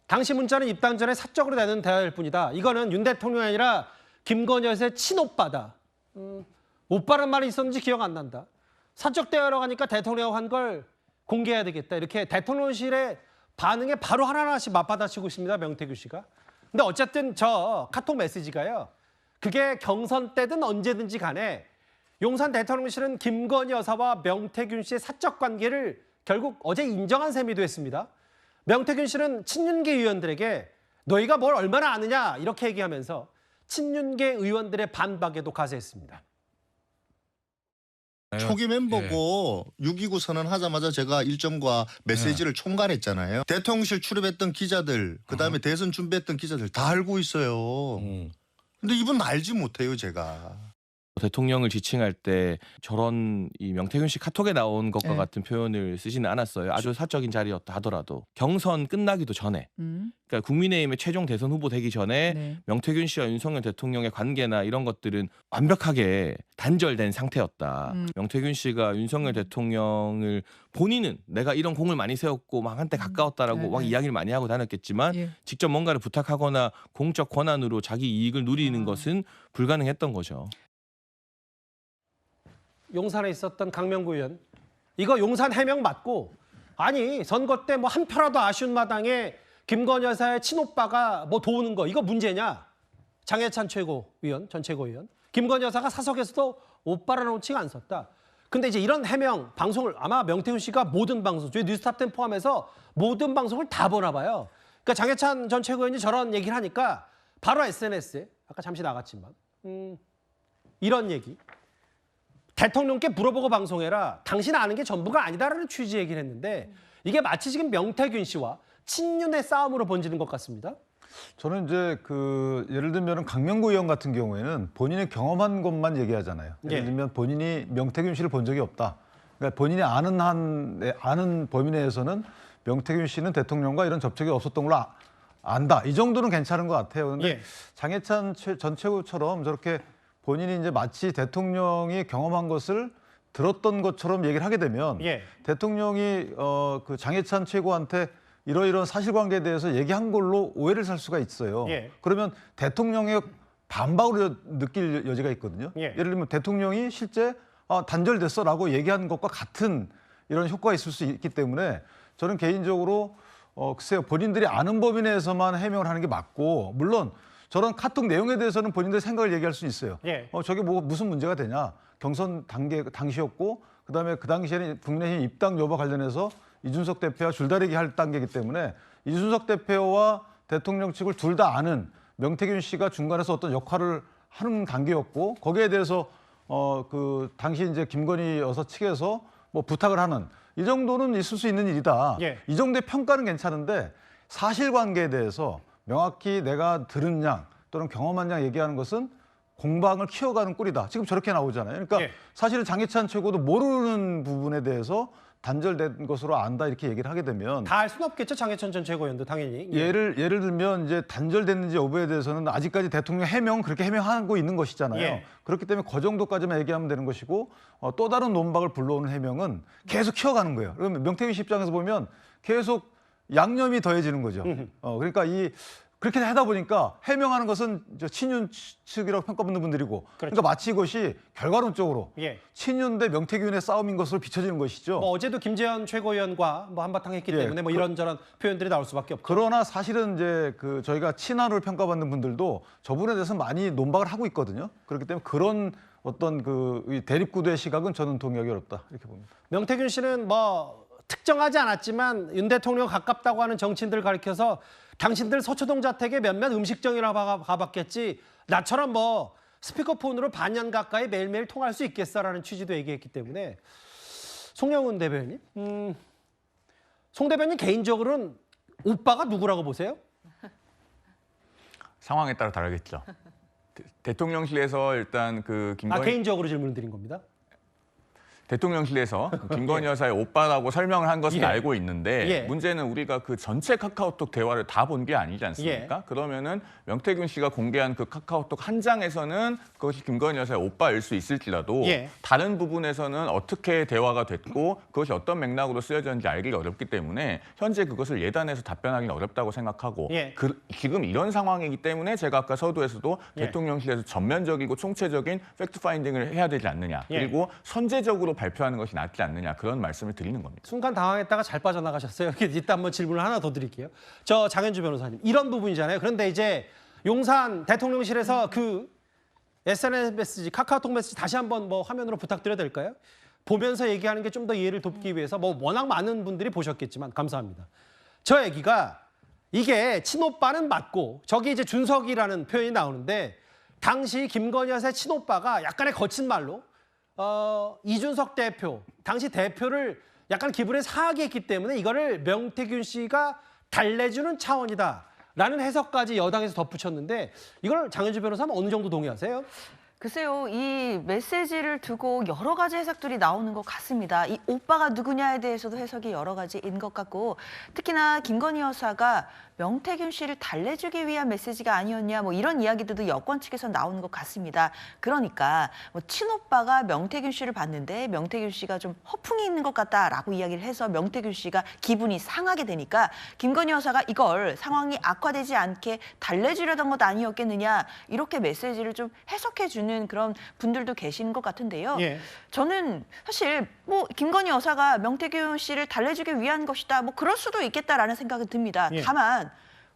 당시 문자는 입당 전에 사적으로 내는 대화일 뿐이다. 이거는 윤 대통령이 아니라 김건희 여사의 친오빠다. 오빠란 말이 있었는지 기억 안 난다. 사적 대화라고 하니까 대통령 한 걸 공개해야 되겠다. 이렇게 대통령실의 반응에 바로 하나하나씩 맞받아치고 있습니다. 명태균 씨가. 근데 어쨌든 저 카톡 메시지가요. 그게 경선 때든 언제든지 간에 용산 대통령실은 김건희 여사와 명태균 씨의 사적 관계를 결국 어제 인정한 셈이 됐습니다. 명태균 씨는 친윤계 의원들에게 너희가 뭘 얼마나 아느냐 이렇게 얘기하면서 친윤계 의원들의 반박에도 가세했습니다. 초기 멤버고 6.29 선언하자마자 제가 일정과 메시지를 총괄했잖아요. 대통령실 출입했던 기자들, 그다음에 대선 준비했던 기자들 다 알고 있어요. 근데 이분 알지 못해요, 제가. 대통령을 지칭할 때 저런 이 명태균 씨 카톡에 나온 것과 같은 표현을 쓰지는 않았어요. 아주 사적인 자리였다 하더라도 경선 끝나기도 전에, 그러니까 국민의힘의 최종 대선 후보 되기 전에 명태균 씨와 윤석열 대통령의 관계나 이런 것들은 완벽하게 단절된 상태였다. 명태균 씨가 윤석열 대통령을 본인은 내가 이런 공을 많이 세웠고 막 한때 가까웠다라고 막 이야기를 많이 하고 다녔겠지만 직접 뭔가를 부탁하거나 공적 권한으로 자기 이익을 누리는 것은 불가능했던 거죠. 용산에 있었던 강명구 의원. 이거 용산 해명 맞고 아니 선거 때 뭐 한 표라도 아쉬운 마당에 김건희 여사의 친오빠가 뭐 도우는 거 이거 문제냐. 장해찬 최고위원, 전 최고위원. 김건희 여사가 사석에서도 오빠라는 호칭 안 썼다. 근데 이제 이런 해명 방송을 아마 명태균 씨가 모든 방송, 저희 뉴스탑10 포함해서 모든 방송을 다 보나 봐요. 그러니까 장해찬 전 최고위원이 저런 얘기를 하니까 바로 SNS에 아까 잠시 나갔지만 이런 얘기. 대통령께 물어보고 방송해라. 당신 아는 게 전부가 아니다라는 취지 얘기를 했는데 이게 마치 지금 명태균 씨와 친윤의 싸움으로 번지는 것 같습니다. 저는 이제 예를 들면 강명구 의원 같은 경우에는 본인이 경험한 것만 얘기하잖아요. 예를 들면 본인이 명태균 씨를 본 적이 없다. 그러니까 본인이 아는 범위 내에서는 명태균 씨는 대통령과 이런 접촉이 없었던 걸로 안다. 이 정도는 괜찮은 것 같아요. 그런데 장해찬 전 최고처럼 저렇게 본인이 이제 마치 대통령이 경험한 것을 들었던 것처럼 얘기를 하게 되면 대통령이 그 장해찬 최고한테 이러이러한 사실관계에 대해서 얘기한 걸로 오해를 살 수가 있어요. 그러면 대통령의 반박으로 느낄 여지가 있거든요. 예를 들면 대통령이 실제 단절됐어라고 얘기한 것과 같은 이런 효과가 있을 수 있기 때문에 저는 개인적으로 글쎄요, 본인들이 아는 범위 내에서만 해명을 하는 게 맞고, 물론 저런 카톡 내용에 대해서는 본인들의 생각을 얘기할 수 있어요. 저게 뭐 무슨 문제가 되냐. 경선 당시였고 그다음에 그 당시에는 국민의힘 입당 여부와 관련해서 이준석 대표와 줄다리기 할 단계이기 때문에 이준석 대표와 대통령 측을 둘 다 아는 명태균 씨가 중간에서 어떤 역할을 하는 단계였고 거기에 대해서 그 당시 이제 김건희 여사 측에서 뭐 부탁을 하는 이 정도는 있을 수 있는 일이다. 이 정도의 평가는 괜찮은데 사실관계에 대해서 명확히 내가 들은 양 또는 경험한 양 얘기하는 것은 공방을 키워가는 꼴이다. 지금 저렇게 나오잖아요. 그러니까 사실은 장해찬 최고도 모르는 부분에 대해서 단절된 것으로 안다 이렇게 얘기를 하게 되면 다 알 수는 없겠죠. 장해찬 전 최고위원도 당연히. 예를 들면 이제 단절됐는지 여부에 대해서는 아직까지 대통령 해명 그렇게 해명하고 있는 것이잖아요. 그렇기 때문에 그 정도까지만 얘기하면 되는 것이고 또 다른 논박을 불러오는 해명은 계속 키워가는 거예요. 그러면 명태균 씨 입장에서 보면 계속 양념이 더해지는 거죠. 그러니까 그렇게 하다 보니까 해명하는 것은 친윤 측이라고 평가받는 분들이고 그러니까 마치 이것이 결과론적으로 친윤 대 명태균의 싸움인 것으로 비춰지는 것이죠. 뭐 어제도 김재현 최고위원과 뭐 한바탕 했기 때문에 뭐 이런저런 표현들이 나올 수밖에 없죠. 그러나 사실은 이제 저희가 친한으로 평가받는 분들도 저분에 대해서 많이 논박을 하고 있거든요. 그렇기 때문에 그런 어떤 대립구도의 시각은 저는 동의하기 어렵다 이렇게 봅니다. 명태균 씨는 뭐 특정하지 않았지만 윤 대통령 가깝다고 하는 정치인들을 가리켜서 당신들 서초동 자택에 몇몇 음식점이나 가봤겠지 나처럼 뭐 스피커폰으로 반년 가까이 매일매일 통화할 수 있겠어라는 취지도 얘기했기 때문에 송영훈 대변인, 송 대변인 개인적으로는 오빠가 누구라고 보세요? 상황에 따라 다르겠죠. 대통령실에서 일단 김건희 개인적으로 질문을 드린 겁니다. 대통령실에서 김건희 여사의 오빠라고 설명을 한 것은 예. 알고 있는데 예. 문제는 우리가 그 전체 카카오톡 대화를 다 본 게 아니지 않습니까? 그러면은 명태균 씨가 공개한 그 카카오톡 한 장에서는 그것이 김건희 여사의 오빠일 수 있을지라도 예. 다른 부분에서는 어떻게 대화가 됐고 그것이 어떤 맥락으로 쓰여졌는지 알기가 어렵기 때문에 현재 그것을 예단해서 답변하기는 어렵다고 생각하고 예. 지금 이런 상황이기 때문에 제가 아까 서두에서도 예. 대통령실에서 전면적이고 총체적인 팩트 파인딩을 해야 되지 않느냐. 예. 그리고 선제적으로 발표하는 것이 낫지 않느냐. 그런 말씀을 드리는 겁니다. 순간 당황했다가 잘 빠져나가셨어요. 이렇게 이따 한번 질문을 하나 더 드릴게요. 저 장현주 변호사님, 이런 부분이잖아요. 그런데 이제 용산 대통령실에서 그 SNS 메시지, 카카오톡 메시지 다시 한번 뭐 화면으로 부탁드려도 될까요? 보면서 얘기하는 게 좀 더 이해를 돕기 위해서 뭐 워낙 많은 분들이 보셨겠지만 감사합니다. 저 얘기가 이게 친오빠는 맞고 저기 이제 준석이라는 표현이 나오는데 당시 김건희 여사의 친오빠가 약간의 거친 말로 이준석 대표, 당시 대표를 약간 기분에 상하게 했기 때문에 이거를 명태균 씨가 달래주는 차원이다라는 해석까지 여당에서 덧붙였는데 이걸 장현주 변호사는 어느 정도 동의하세요? 글쎄요, 이 메시지를 두고 여러 가지 해석들이 나오는 것 같습니다. 이 오빠가 누구냐에 대해서도 해석이 여러 가지인 것 같고, 특히나 김건희 여사가 명태균 씨를 달래주기 위한 메시지가 아니었냐, 뭐 이런 이야기들도 여권 측에서 나오는 것 같습니다. 그러니까 뭐 친오빠가 명태균 씨를 봤는데 명태균 씨가 좀 허풍이 있는 것 같다라고 이야기를 해서 명태균 씨가 기분이 상하게 되니까 김건희 여사가 이걸 상황이 악화되지 않게 달래주려던 것 아니었겠느냐, 이렇게 메시지를 좀 해석해 주는 그런 분들도 계시는 것 같은데요. 예. 저는 사실 뭐 김건희 여사가 명태균 씨를 달래주기 위한 것이다, 뭐 그럴 수도 있겠다라는 생각이 듭니다. 예. 다만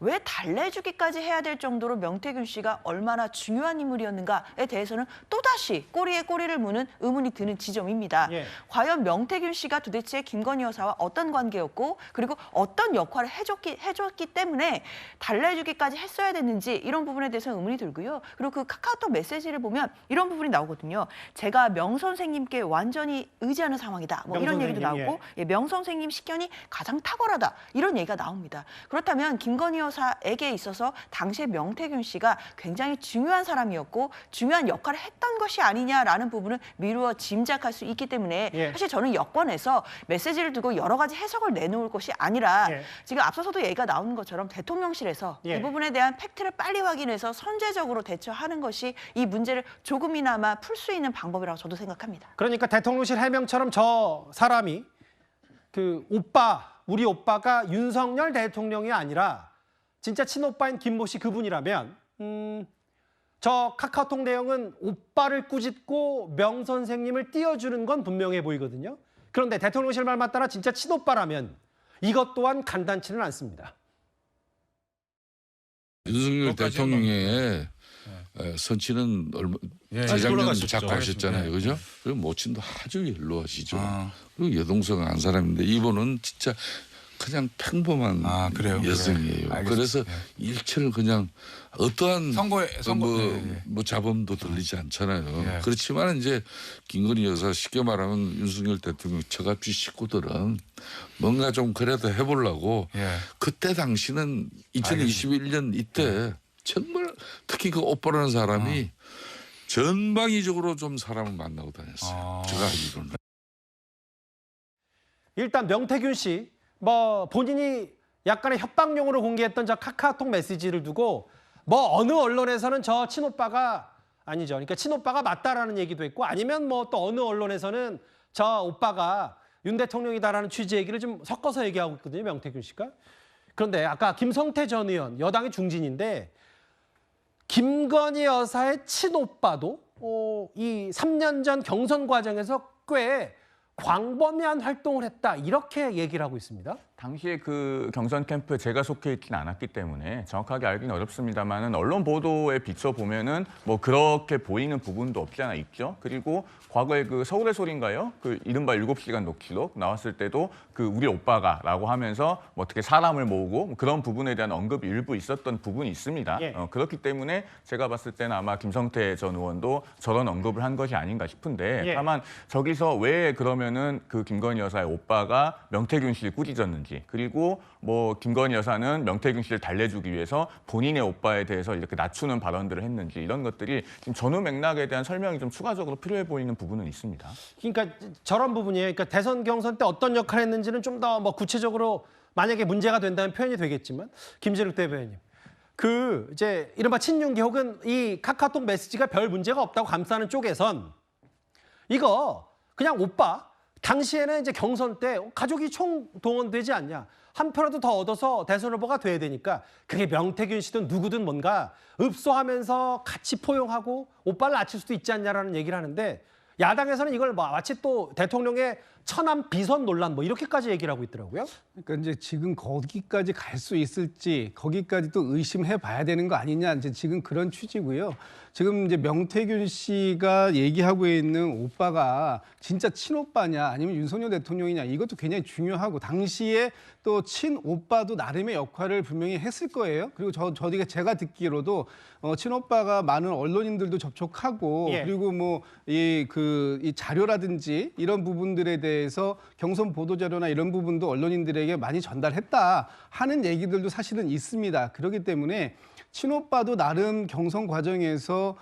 왜 달래주기까지 해야 될 정도로 명태균 씨가 얼마나 중요한 인물이었는가에 대해서는 또다시 꼬리에 꼬리를 무는 의문이 드는 지점입니다. 예. 과연 명태균 씨가 도대체 김건희 여사와 어떤 관계였고, 그리고 어떤 역할을 해줬기 때문에 달래주기까지 했어야 됐는지, 이런 부분에 대해서 의문이 들고요. 그리고 그 카카오톡 메시지를 보면 이런 부분이 나오거든요. 제가 명 선생님께 완전히 의지하는 상황이다, 뭐 명 이런 얘기도 선생님, 나오고, 예, 명 선생님 식견이 가장 탁월하다, 이런 얘기가 나옵니다. 그렇다면 김건희 여사에게 있어서 당시에 명태균 씨가 굉장히 중요한 사람이었고 중요한 역할을 했던 것이 아니냐라는 부분을 미루어 짐작할 수 있기 때문에 예. 사실 저는 여권에서 메시지를 두고 여러 가지 해석을 내놓을 것이 아니라 예. 지금 앞서서도 얘기가 나오는 것처럼 대통령실에서 예. 이 부분에 대한 팩트를 빨리 확인해서 선제적으로 대처하는 것이 이 문제를 조금이나마 풀 수 있는 방법이라고 저도 생각합니다. 그러니까 대통령실 해명처럼 저 사람이 그 우리 오빠가 윤석열 대통령이 아니라 진짜 친오빠인 김모 씨 그분이라면 저 카카오톡 내용은 오빠를 꾸짖고 명 선생님을 띄워주는 건 분명해 보이거든요. 그런데 대통령실 말 맞따라 진짜 친오빠라면 이것 또한 간단치는 않습니다. 윤석열 대통령의 선치는 재작년 자꾸 하셨잖아요. 그죠? 그리고 모친도 아주 연로하시죠. 그리고 여동생 한 사람인데 이분은 진짜 그냥 평범한 여성이에요. 그래서 일체를 그냥 어떠한 뭐 자범도 들리지 않잖아요. 그렇지만 이제 김건희 여사 쉽게 말하면 윤석열 대통령 처갓집 식구들은 뭔가 좀 그래도 해보려고 그때 당시는 2021년 이때 정말 특히 그 오빠라는 사람이 전방위적으로 좀 사람을 만나고 다녔어요. 제가 알기로는. 일단 명태균 씨 뭐 본인이 약간의 협박용으로 공개했던 저 카카오톡 메시지를 두고 뭐 어느 언론에서는 저 친오빠가 아니죠. 그러니까 친오빠가 맞다라는 얘기도 했고 아니면 뭐 또 어느 언론에서는 저 오빠가 윤 대통령이다라는 취지 얘기를 좀 섞어서 얘기하고 있거든요. 명태균 씨가. 그런데 아까 김성태 전 의원 여당의 중진인데 김건희 여사의 친오빠도 이 3년 전 경선 과정에서 꽤 광범위한 활동을 했다 이렇게 얘기를 하고 있습니다. 당시에 그 경선 캠프에 제가 속해 있지는 않았기 때문에 정확하게 알기는 어렵습니다만은 언론 보도에 비춰 보면은 뭐 그렇게 보이는 부분도 없지 않아 있죠. 그리고 과거에 그 서울의 소리인가요? 그 이른바 7시간 녹취록 나왔을 때도 그 우리 오빠가라고 하면서 뭐 어떻게 사람을 모으고 뭐 그런 부분에 대한 언급이 일부 있었던 부분이 있습니다. 예. 그렇기 때문에 제가 봤을 때는 아마 김성태 전 의원도 저런 언급을 한 것이 아닌가 싶은데 예. 다만 저기서 왜 그러면은 그 김건희 여사의 오빠가 명태균 씨를 꾸짖었는지 했는지, 그리고 뭐 김건희 여사는 명태균 씨를 달래주기 위해서 본인의 오빠에 대해서 이렇게 낮추는 발언들을 했는지, 이런 것들이 지금 전후 맥락에 대한 설명이 좀 추가적으로 필요해 보이는 부분은 있습니다. 그러니까 저런 부분이에요. 그러니까 대선 경선 때 어떤 역할을 했는지는 좀 더 뭐 구체적으로 만약에 문제가 된다면 표현이 되겠지만, 김진욱 대변인, 그 이제 이른바 친윤계 혹은 이 카카오톡 메시지가 별 문제가 없다고 감싸는 쪽에선 이거 그냥 오빠 당시에는 이제 경선 때 가족이 총동원되지 않냐, 한 표라도 더 얻어서 대선 후보가 돼야 되니까 그게 명태균 씨든 누구든 뭔가 읍소하면서 같이 포용하고 오빠를 낮출 수도 있지 않냐라는 얘기를 하는데, 야당에서는 이걸 마치 또 대통령의 처남 비선 논란 뭐 이렇게까지 얘기를 하고 있더라고요. 그러니까 이제 지금 거기까지 갈 수 있을지, 거기까지 또 의심해 봐야 되는 거 아니냐, 이제 지금 그런 취지고요. 지금 이제 명태균 씨가 얘기하고 있는 오빠가 진짜 친오빠냐 아니면 윤석열 대통령이냐, 이것도 굉장히 중요하고, 당시에 또 친오빠도 나름의 역할을 분명히 했을 거예요. 그리고 제가 듣기로도 친오빠가 많은 언론인들도 접촉하고, 예. 그리고 뭐 이 자료라든지 이런 부분들에 대해서 경선 보도 자료나 이런 부분도 언론인들에게 많이 전달했다 하는 얘기들도 사실은 있습니다. 그렇기 때문에 친오빠도 나름 경선 과정에서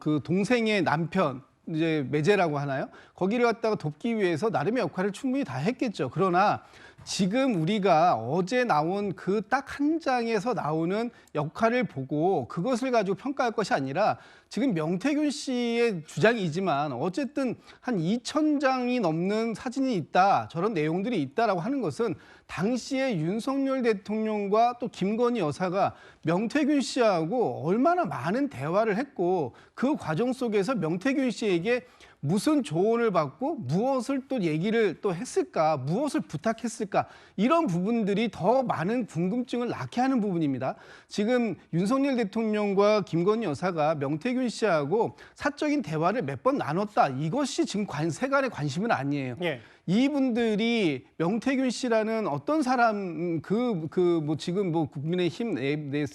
그 동생의 남편, 이제 매제라고 하나요? 거기를 갖다가 돕기 위해서 나름의 역할을 충분히 다 했겠죠. 그러나 지금 우리가 어제 나온 그 딱 한 장에서 나오는 역할을 보고 그것을 가지고 평가할 것이 아니라, 지금 명태균 씨의 주장이지만 어쨌든 한 2,000장이 넘는 사진이 있다, 저런 내용들이 있다라고 하는 것은 당시에 윤석열 대통령과 또 김건희 여사가 명태균 씨하고 얼마나 많은 대화를 했고, 그 과정 속에서 명태균 씨에게 무슨 조언을 받고 무엇을 또 얘기를 또 했을까, 무엇을 부탁했을까, 이런 부분들이 더 많은 궁금증을 낳게 하는 부분입니다. 지금 윤석열 대통령과 김건희 여사가 명태균 씨하고 사적인 대화를 몇 번 나눴다, 이것이 지금 세간의 관심은 아니에요. 예. 이분들이 명태균 씨라는 어떤 사람, 뭐 지금 뭐 국민의힘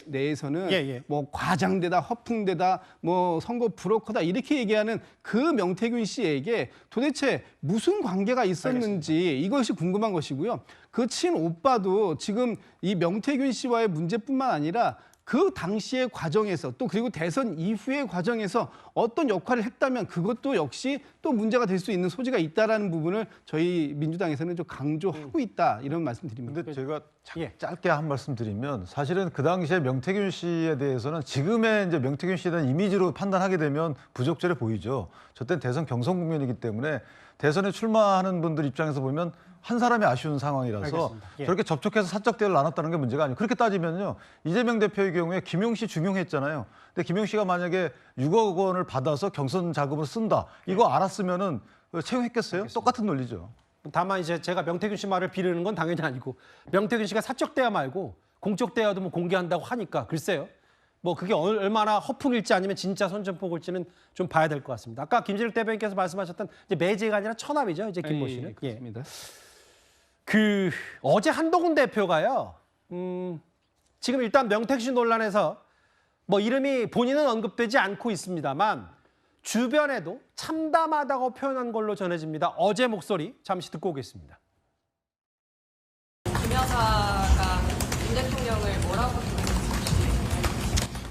내에서는 예. 뭐 과장되다, 허풍되다, 뭐 선거 브로커다, 이렇게 얘기하는 그 명태균 씨에게 도대체 무슨 관계가 있었는지, 알겠습니다. 이것이 궁금한 것이고요. 그 친오빠도 지금 이 명태균 씨와의 문제뿐만 아니라 그 당시의 과정에서, 또 그리고 대선 이후의 과정에서 어떤 역할을 했다면 그것도 역시 또 문제가 될 수 있는 소지가 있다라는 부분을 저희 민주당에서는 좀 강조하고 있다, 이런 말씀드립니다. 근데 제가 예. 짧게 한 말씀 드리면, 사실은 그 당시에 명태균 씨에 대해서는 지금의 이제 명태균 씨에 대한 이미지로 판단하게 되면 부적절해 보이죠. 저때는 대선 경선 국면이기 때문에 대선에 출마하는 분들 입장에서 보면 한 사람이 아쉬운 상황이라서 알겠습니다. 예. 저렇게 접촉해서 사적 대화를 나눴다는 게 문제가 아니고, 그렇게 따지면요, 이재명 대표의 경우에 김용 씨 중용했잖아요. 근데 김용 씨가 만약에 6억 원을 받아서 경선 자금으로 쓴다, 이거 알았으면은 채용했겠어요? 알겠습니다. 똑같은 논리죠. 다만 이제 제가 명태균 씨 말을 비르는 건 당연히 아니고, 명태균 씨가 사적 대화 말고 공적 대화도 뭐 공개한다고 하니까 글쎄요. 뭐 그게 얼마나 허풍일지 아니면 진짜 선전포고일지는 좀 봐야 될 것 같습니다. 아까 김진욱 대변인께서 말씀하셨던 이제 매제가 아니라 처남이죠, 이제 김모 씨는. 그렇습니다. 그 어제 한동훈 대표가요. 지금 일단 명태균 씨 논란에서 뭐 이름이 본인은 언급되지 않고 있습니다만 주변에도 참담하다고 표현한 걸로 전해집니다. 어제 목소리 잠시 듣고 오겠습니다. 김 여사가 윤 대통령을 뭐라고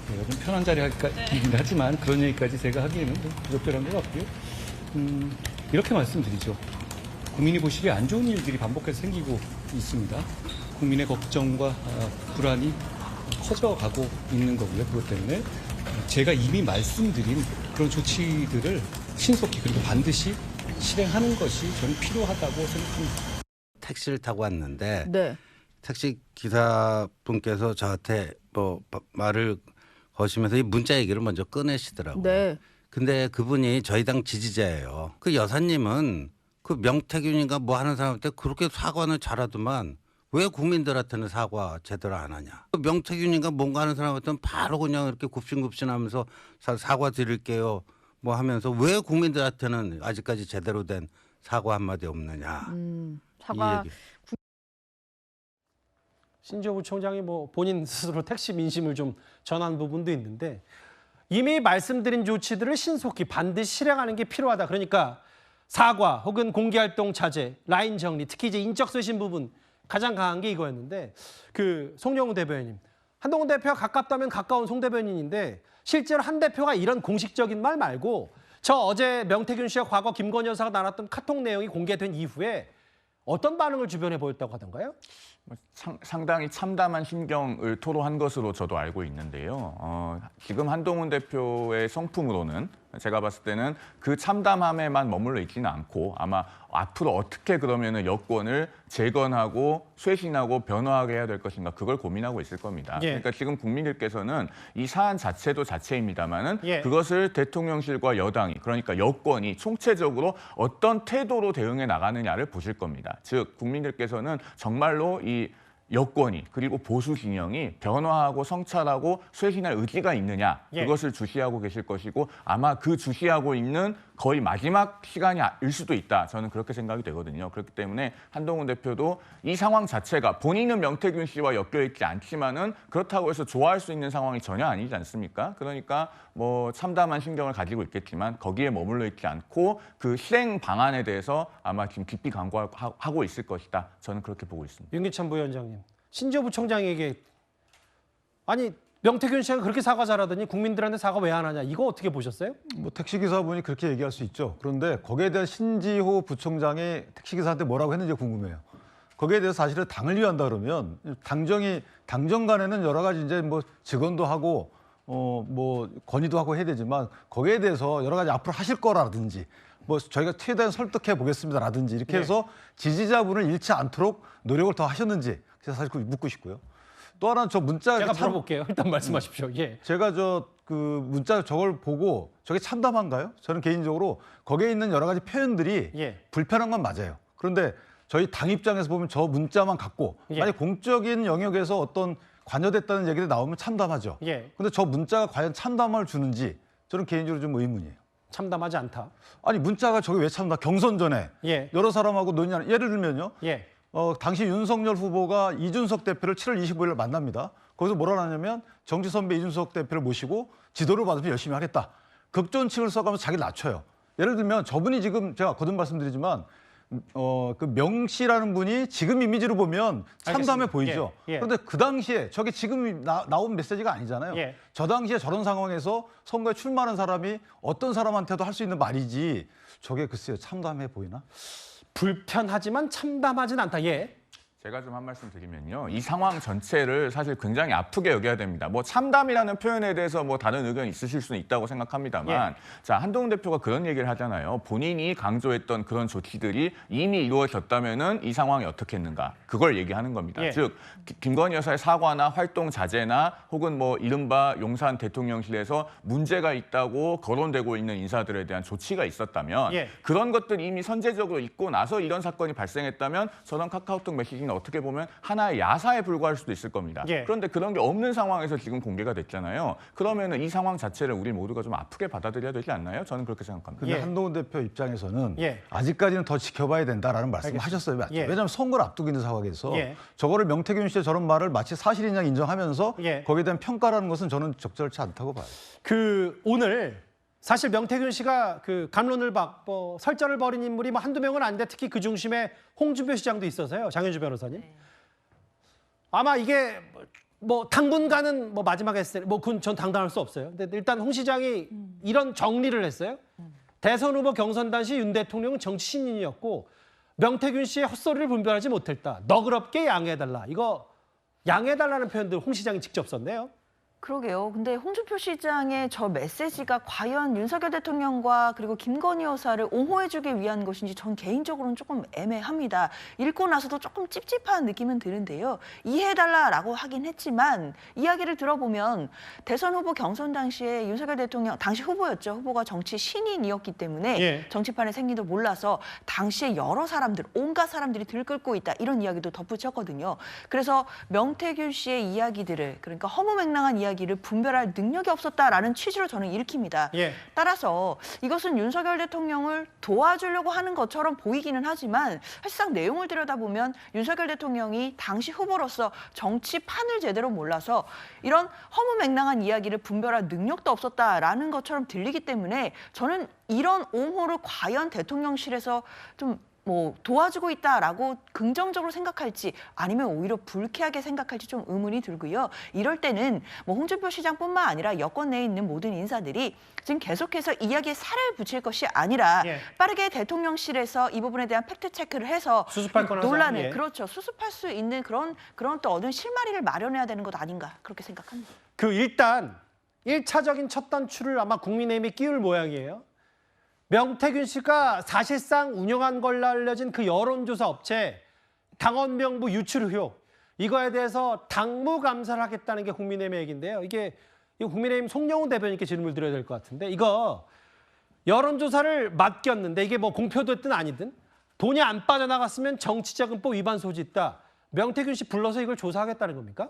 제가 좀 편한 자리이긴 하지만 그런 얘기까지 제가 하기에는 좀 부적절한 것 같고요. 이렇게 말씀드리죠. 국민이 보시기에 안 좋은 일들이 반복해서 생기고 있습니다. 국민의 걱정과 불안이 커져가고 있는 거고요. 그것 때문에 제가 이미 말씀드린 그런 조치들을 신속히 그리고 반드시 실행하는 것이 저는 필요하다고 생각합니다. 택시를 타고 왔는데 네. 택시 기사분께서 저한테 뭐 말을 거시면서 이 문자 얘기를 먼저 꺼내시더라고요. 네. 근데 그분이 저희 당 지지자예요. 그 여사님은 그 명태균인가 뭐 하는 사람한테 그렇게 사과는 잘하더만 왜 국민들한테는 사과 제대로 안 하냐. 그 명태균인가 뭔가 하는 사람한테는 바로 그냥 이렇게 굽신굽신하면서 사과 드릴게요 뭐 하면서 왜 국민들한테는 아직까지 제대로 된 사과 한마디 없느냐. 사과. 이 얘기. 신지호 부총장이 뭐 본인 스스로 택시 민심을 좀 전한 부분도 있는데, 이미 말씀드린 조치들을 신속히 반드시 실행하는 게 필요하다. 그러니까 사과 혹은 공개활동 자제, 라인 정리, 특히 이제 인적 쇄신 부분, 가장 강한 게 이거였는데 그 송영우 대변인, 한동훈 대표가 가깝다면 가까운 송 대변인인데 실제로 한 대표가 이런 공식적인 말 말고 저 어제 명태균 씨와 과거 김건희 여사가 나눴던 카톡 내용이 공개된 이후에 어떤 반응을 주변에 보였다고 하던가요? 상당히 참담한 심경을 토로한 것으로 저도 알고 있는데요. 지금 한동훈 대표의 성품으로는 제가 봤을 때는 그 참담함에만 머물러 있지는 않고 아마 앞으로 어떻게 그러면은 여권을 재건하고 쇄신하고 변화하게 해야 될 것인가 그걸 고민하고 있을 겁니다. 예. 그러니까 지금 국민들께서는 이 사안 자체도 자체입니다만은 예. 그것을 대통령실과 여당이 그러니까 여권이 총체적으로 어떤 태도로 대응해 나가느냐를 보실 겁니다. 즉 국민들께서는 정말로 이 여권이 그리고 보수 진영이 변화하고 성찰하고 쇄신할 의지가 있느냐 그것을 주시하고 계실 것이고 아마 그 주시하고 있는 거의 마지막 시간일 수도 있다. 저는 그렇게 생각이 되거든요. 그렇기 때문에 한동훈 대표도 이 상황 자체가 본인은 명태균 씨와 엮여있지 않지만은 그렇다고 해서 좋아할 수 있는 상황이 전혀 아니지 않습니까? 그러니까 뭐 참담한 신경을 가지고 있겠지만 거기에 머물러 있지 않고 그 실행 방안에 대해서 아마 지금 깊이 강구하고 있을 것이다. 저는 그렇게 보고 있습니다. 윤기찬 부위원장님, 신지호 부총장에게 아니 명태균 씨가 그렇게 사과 잘하더니 국민들한테 사과 왜 안 하냐 이거 어떻게 보셨어요? 뭐 택시기사분이 그렇게 얘기할 수 있죠. 그런데 거기에 대한 신지호 부총장이 택시기사한테 뭐라고 했는지 궁금해요. 거기에 대해서 사실은 당을 위한다 그러면 당정 간에는 여러 가지 이제 뭐 직원도 하고 뭐 건의도 하고 해야 되지만 거기에 대해서 여러 가지 앞으로 하실 거라든지 뭐 저희가 최대한 설득해 보겠습니다라든지 이렇게 해서 지지자분을 잃지 않도록 노력을 더 하셨는지 그래서 사실 묻고 싶고요. 또 하나는 저 문자 제가 물어볼게요. 일단 말씀하십시오. 예. 제가 그 문자 저걸 보고 저게 참담한가요? 저는 개인적으로 거기에 있는 여러 가지 표현들이 불편한 건 맞아요. 그런데 저희 당 입장에서 보면 저 문자만 갖고 만약 공적인 영역에서 어떤 관여됐다는 얘기가 나오면 참담하죠. 그런데 저 문자가 과연 참담함을 주는지 저는 개인적으로 좀 의문이에요. 참담하지 않다. 아니 문자가 저게 왜 참담? 경선 전에 여러 사람하고 논의하는 예를 들면요. 당시 윤석열 후보가 이준석 대표를 7월 25일 만납니다. 거기서 뭐라 하냐면 정치 선배 이준석 대표를 모시고 지도를 받으면 열심히 하겠다. 극존칭을 써가면서 자기를 낮춰요. 예를 들면 저분이 지금 제가 거듭 말씀드리지만 그 명 씨라는 분이 지금 이미지로 보면 참담해 보이죠. 그런데 그 당시에 저게 지금 나온 메시지가 아니잖아요. 저 당시에 저런 상황에서 선거에 출마하는 사람이 어떤 사람한테도 할 수 있는 말이지 저게 글쎄요 참담해 보이나? 불편하지만 참담하진 않다. 제가 좀 한 말씀 드리면요. 이 상황 전체를 사실 굉장히 아프게 여겨야 됩니다. 뭐 참담이라는 표현에 대해서 뭐 다른 의견이 있으실 수는 있다고 생각합니다만 자, 한동훈 대표가 그런 얘기를 하잖아요. 본인이 강조했던 그런 조치들이 이미 이루어졌다면은 이 상황이 어떻게 했는가. 그걸 얘기하는 겁니다. 즉 김건희 여사의 사과나 활동 자제나 혹은 뭐 이른바 용산 대통령실에서 문제가 있다고 거론되고 있는 인사들에 대한 조치가 있었다면 그런 것들이 이미 선제적으로 있고 나서 이런 사건이 발생했다면 저런 카카오톡 메시지는 어떻게 보면 하나의 야사에 불과할 수도 있을 겁니다. 그런데 그런 게 없는 상황에서 지금 공개가 됐잖아요. 그러면은 이 상황 자체를 우리 모두가 좀 아프게 받아들여야 되지 않나요? 저는 그렇게 생각합니다. 근데 한동훈 대표 입장에서는 아직까지는 더 지켜봐야 된다라는 말씀을 하셨어요. 왜냐하면 선거를 앞두고 있는 상황에서 저거를 명태균 씨의 저런 말을 마치 사실인 양 인정하면서 거기에 대한 평가라는 것은 저는 적절치 않다고 봐요. 오늘 사실 명태균 씨가 그 감론을 박, 설전을 벌인 인물이 뭐 한두 명은 아닌데 특히 그 중심에 홍준표 시장도 있어서요. 장현주 변호사님. 아마 이게 뭐 당분간은 뭐 마지막 했을 때 뭐 그건 전 당당할 수 없어요. 근데 일단 홍 시장이 이런 정리를 했어요. 대선 후보 경선 당시 윤 대통령은 정치 신인이었고 명태균 씨의 헛소리를 분별하지 못했다. 너그럽게 양해해달라. 이거 양해해달라는 표현들 홍 시장이 직접 썼네요. 그러게요. 근데 홍준표 시장의 저 메시지가 과연 윤석열 대통령과 그리고 김건희 여사를 옹호해주기 위한 것인지 전 개인적으로는 조금 애매합니다. 읽고 나서도 조금 찝찝한 느낌은 드는데요. 이해해달라라고 하긴 했지만 이야기를 들어보면 대선 후보 경선 당시에 윤석열 대통령, 당시 후보였죠. 후보가 정치 신인이었기 때문에 정치판의 생리도 몰라서 당시에 여러 사람들, 온갖 사람들이 들끓고 있다. 이런 이야기도 덧붙였거든요. 그래서 명태균 씨의 이야기들을 그러니까 허무맹랑한 이야기를 분별할 능력이 없었다라는 취지로 저는 읽힙니다. 따라서 이것은 윤석열 대통령을 도와주려고 하는 것처럼 보이기는 하지만 사실상 내용을 들여다보면 윤석열 대통령이 당시 후보로서 정치판을 제대로 몰라서 이런 허무맹랑한 이야기를 분별할 능력도 없었다라는 것처럼 들리기 때문에 저는 이런 옹호를 과연 대통령실에서 좀 뭐 도와주고 있다라고 긍정적으로 생각할지 아니면 오히려 불쾌하게 생각할지 좀 의문이 들고요. 이럴 때는 뭐 홍준표 시장뿐만 아니라 여권 내에 있는 모든 인사들이 지금 계속해서 이야기에 살을 붙일 것이 아니라 예. 빠르게 대통령실에서 이 부분에 대한 팩트 체크를 해서 수습할 거라서, 논란을 예. 그렇죠. 수습할 수 있는 그런 또 얻은 실마리를 마련해야 되는 것 아닌가 그렇게 생각합니다. 일단 1차적인 첫 단추를 아마 국민의힘이 끼울 모양이에요. 명태균 씨가 사실상 운영한 걸로 알려진 그 여론조사 업체 당원 명부 유출 의혹 이거에 대해서 당무 감사를 하겠다는 게 국민의힘의 얘기인데요. 이거 국민의힘 송영훈 대변인께 질문을 드려야 될 것 같은데 이거 여론조사를 맡겼는데 이게 뭐 공표됐든 아니든 돈이 안 빠져나갔으면 정치자금법 위반 소지 있다. 명태균 씨 불러서 이걸 조사하겠다는 겁니까?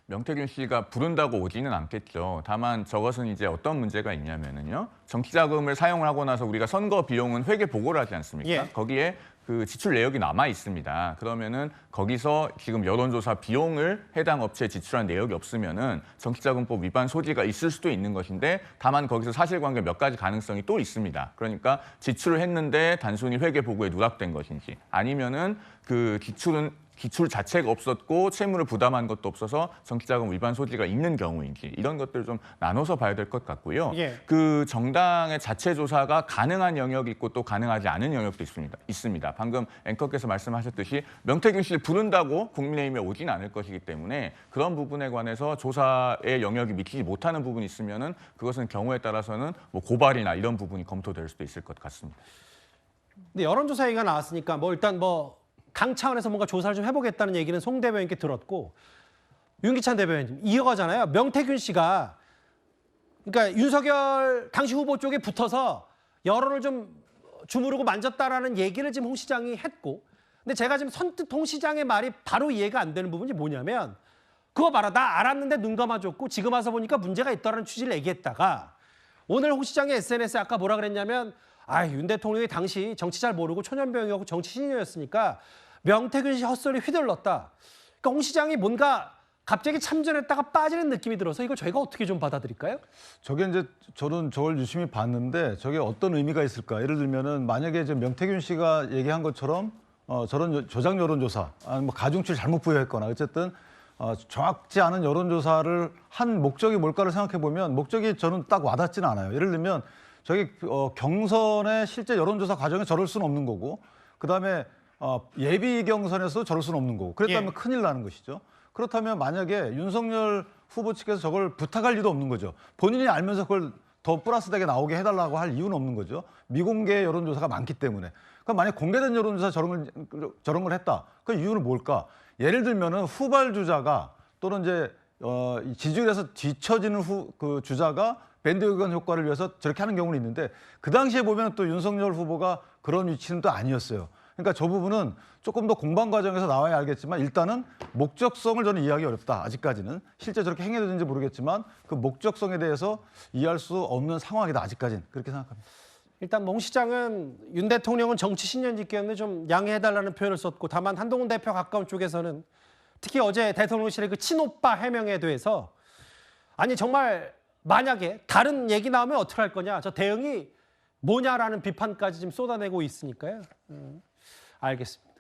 명태균 씨가 부른다고 오지는 않겠죠. 다만 저것은 이제 어떤 문제가 있냐면은요. 정치자금을 사용을 하고 나서 우리가 선거 비용은 회계 보고를 하지 않습니까? 예. 거기에 그 지출 내역이 남아 있습니다. 그러면은 거기서 지금 여론조사 비용을 해당 업체에 지출한 내역이 없으면은 정치자금법 위반 소지가 있을 수도 있는 것인데 다만 거기서 사실관계 몇 가지 가능성이 또 있습니다. 그러니까 지출을 했는데 단순히 회계 보고에 누락된 것인지 아니면은 그 기출 자체가 없었고 채무를 부담한 것도 없어서 정치자금 위반 소지가 있는 경우인지 이런 것들을 좀 나눠서 봐야 될 것 같고요. 예. 그 정당의 자체 조사가 가능한 영역이 있고 또 가능하지 않은 영역도 있습니다. 방금 앵커께서 말씀하셨듯이 명태균 씨를 부른다고 국민의힘에 오진 않을 것이기 때문에 그런 부분에 관해서 조사의 영역이 미치지 못하는 부분이 있으면은 그것은 경우에 따라서는 뭐 고발이나 이런 부분이 검토될 수도 있을 것 같습니다. 근데 여론조사 얘기가 나왔으니까 일단 당 차원에서 뭔가 조사를 좀 해보겠다는 얘기는 송 대변인께 들었고 윤기찬 대변인 이어가잖아요. 명태균 씨가 그러니까 윤석열 당시 후보 쪽에 붙어서 여론을 좀 주무르고 만졌다라는 얘기를 지금 홍 시장이 했고 근데 제가 지금 선뜻 홍 시장의 말이 바로 이해가 안 되는 부분이 뭐냐면 그거 봐라 나 알았는데 눈 감아줬고 지금 와서 보니까 문제가 있다는 취지를 얘기했다가 오늘 홍 시장의 SNS에 아까 뭐라 그랬냐면 윤 대통령이 당시 정치 잘 모르고 초년병이었고 정치 신인이었으니까 명태균 씨 헛소리 휘둘렀다. 그러니까 홍 시장이 뭔가 갑자기 참전했다가 빠지는 느낌이 들어서 이걸 저희가 어떻게 좀 받아들일까요? 저게 이제 저는 저걸 유심히 봤는데 저게 어떤 의미가 있을까? 예를 들면은 만약에 이제 명태균 씨가 얘기한 것처럼 저런 조작 여론조사, 아니 뭐 가중치를 잘못 부여했거나 어쨌든 정확지 않은 여론조사를 한 목적이 뭘까를 생각해 보면 목적이 저는 딱 와닿지는 않아요. 예를 들면 저기 경선의 실제 여론조사 과정에 저럴 수는 없는 거고 그다음에 예비 경선에서 저럴 수는 없는 거고 그랬다면 큰일 나는 것이죠. 그렇다면 만약에 윤석열 후보 측에서 저걸 부탁할 리도 없는 거죠. 본인이 알면서 그걸 더 플러스되게 나오게 해달라고 할 이유는 없는 거죠. 미공개 여론조사가 많기 때문에. 그럼 만약 공개된 여론조사 저런 걸 했다. 그 이유는 뭘까? 예를 들면은 후발주자가 또는 이제 지지율에서 뒤처지는 그 주자가 밴드웨건 효과를 위해서 저렇게 하는 경우는 있는데 그 당시에 보면 또 윤석열 후보가 그런 위치는 또 아니었어요. 그러니까 저 부분은 조금 더 공방 과정에서 나와야 알겠지만 일단은 목적성을 저는 이해하기 어렵다. 아직까지는. 실제 저렇게 행해졌는지 모르겠지만 그 목적성에 대해서 이해할 수 없는 상황이다. 아직까지는. 그렇게 생각합니다. 일단 홍 시장은 윤 대통령은 정치 신년직기였는데 좀 양해해달라는 표현을 썼고 다만 한동훈 대표 가까운 쪽에서는 특히 어제 대통령실의 그 친오빠 해명에 대해서 아니 정말 만약에 다른 얘기 나오면 어떻게 할 거냐. 저 대응이 뭐냐라는 비판까지 지금 쏟아내고 있으니까요. 알겠습니다.